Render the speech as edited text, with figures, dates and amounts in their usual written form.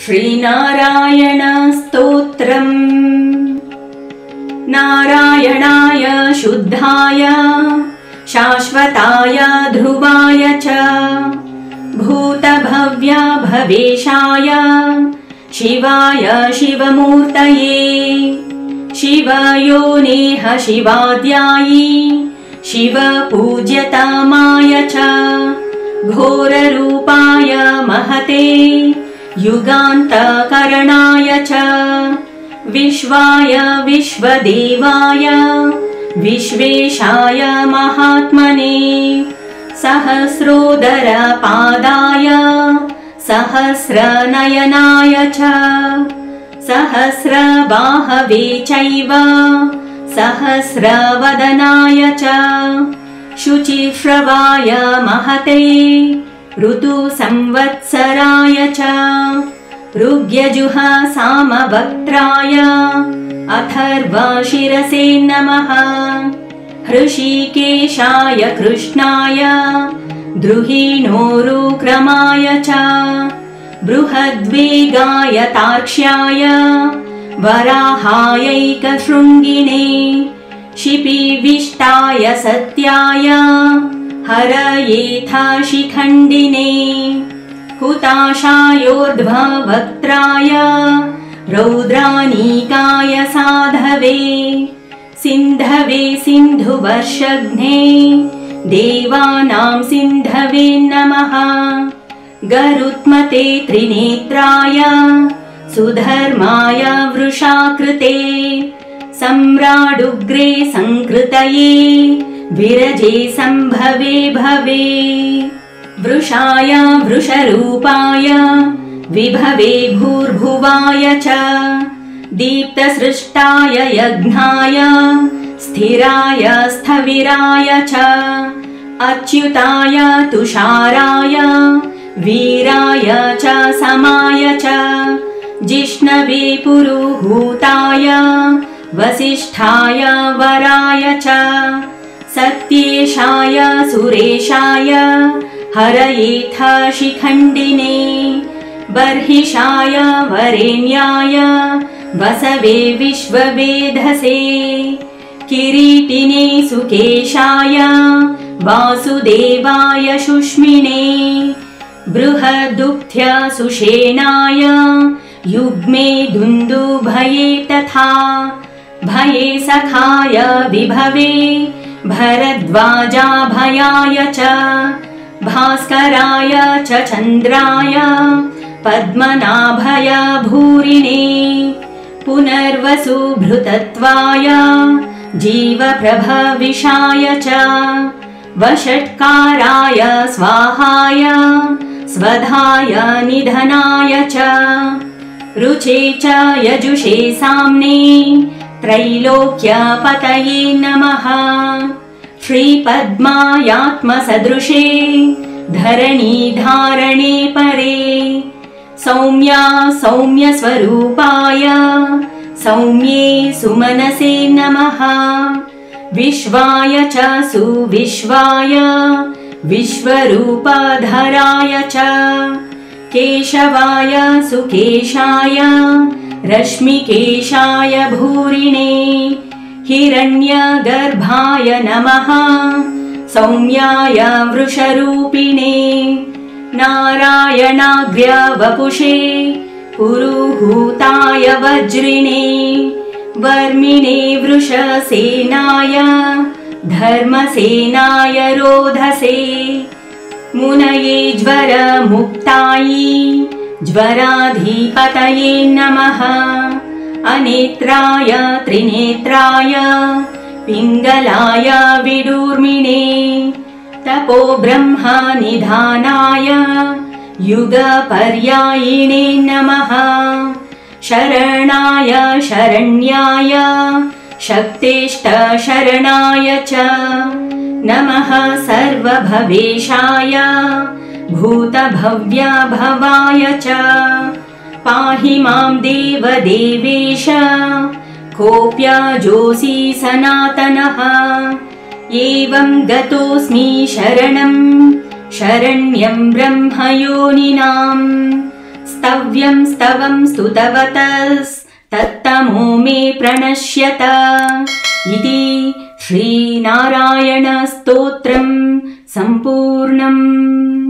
श्रीनारायण स्तोत्रम्। नारायणाय शुद्धाय शाश्वताय ध्रुवाय च भूतभव्य भवेशाय शिवाय शिवमूर्तये शिवयोनेह शिवाद्यायी शिवपूज्यतमाय च घोररूपाय महते युगान्तकरणाय च विश्वाय विश्वदेवाय विश्वेशाय महात्मने सहस्रोदरपादाय सहस्रनयनाय च सहस्रबाहवे चैव सहस्रवदनाय च शुचिश्रवाय महते ऋतुसंवत्सराय च ऋग्यजुः सामवक्त्राय अथर्वशिरसे नमः हृषीकेशाय कृष्णाय द्रुहिणोरुक्रमाय च बृहद्वेगाय तार्क्ष्याय वराहायैकशृङ्गिणे शिपिविष्टाय सत्याय हरयेथा शिखण्डिने हुताशायोर्ध्ववक्त्राय रौद्रानीकाय साधवे सिन्धवे सिन्धुवर्षघ्ने देवानां सिन्धवे नमः गरुत्मते त्रिनेत्राय सुधर्माय वृषाकृते सम्राडुग्रे संकृतये विरजे सम्भवे भवे वृषाय वृषरूपाय विभवे भूर्भुवाय च दीप्तसृष्टाय यज्ञाय स्थिराय स्थविराय च अच्युताय तुषाराय वीराय च समाय च जिष्णवे पुरुहूताय वसिष्ठाय वराय च सत्येशाय सुरेशाय हरयेथ शिखण्डिने बर्हिषाय वरेण्याय वसवे विश्ववेधसे किरीटिने सुकेशाय वासुदेवाय शुष्मिणे बृहदुक्थ्य सुषेणाय युग्मे दुन्दुभये तथा भये सखाय विभवे भरद्वाजाभयाय च भास्कराय च चन्द्राय पद्मनाभय भूरिणे पुनर्वसुभृतत्वाय जीवप्रभविषाय च वषट्काराय स्वाहाय स्वधाय निधनाय च रुचे च यजुषे साम्ने त्रैलोक्यपतये नमः श्रीपद्मायात्मसदृशे धरणीधारणे परे सौम्या सौम्यस्वरूपाय सौम्ये सुमनसे नमः विश्वाय च सुविश्वाय विश्वरूपधराय च केशवाय सुकेशाय रश्मिकेशाय भूरिणे हिरण्यगर्भाय नमः सौम्याय वृषरूपिणे नारायणाग्र्य वपुषे पुरुहूताय वज्रिणे वर्मिणे वृषसेनाय धर्मसेनाय रोधसे मुनये ज्वरमुक्तायै ज्वराधिपतये नमः अनेत्राय त्रिनेत्राय पिङ्गलाय विडूर्मिणे तपो ब्रह्मनिधानाय युगपर्यायिणे नमः शरणाय शरण्याय शक्तेष्ट शरणाय च नमः सर्वभवेशाय भूतभव्यभवाय च पाहि मां देवदेवेश कोऽप्यजोऽसि सनातनः एवं गतोऽस्मि शरणं शरण्यं ब्रह्मयोनिनां स्तव्यं स्तवं स्तुतवतस्तत्तमो मे प्रणश्यत इति श्रीनारायणस्तोत्रम् सम्पूर्णम्।